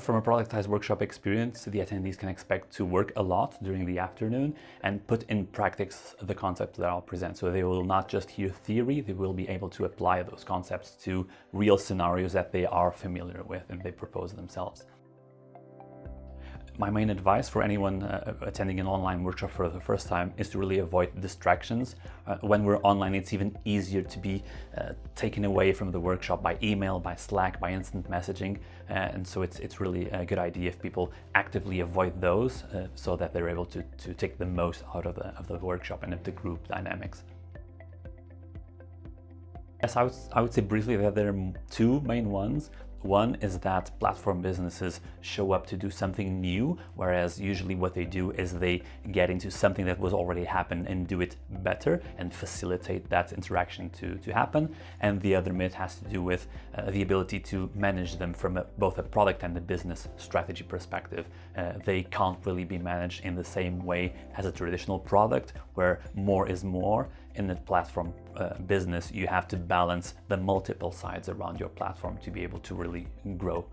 From a productized workshop experience, the attendees can expect to work a lot during the afternoon and put in practice the concepts that I'll present. So they will not just hear theory, they will be able to apply those concepts to real scenarios that they are familiar with and they propose themselves. My main advice for anyone attending an online workshop for the first time is to really avoid distractions. When we're online, it's even easier to be taken away from the workshop by email, by Slack, by instant messaging. And so it's really a good idea if people actively avoid those so that they're able to take the most out of the workshop and of the group dynamics. Yes, I would say briefly that there are two main ones. One is that platform businesses show up to do something new, whereas usually what they do is they get into something that was already happened and do it better and facilitate that interaction to happen. And the other myth has to do with the ability to manage them from both a product and a business strategy perspective. They can't really be managed in the same way as a traditional product, where more is more. In the platform business, you have to balance the multiple sides around your platform to be able to really grow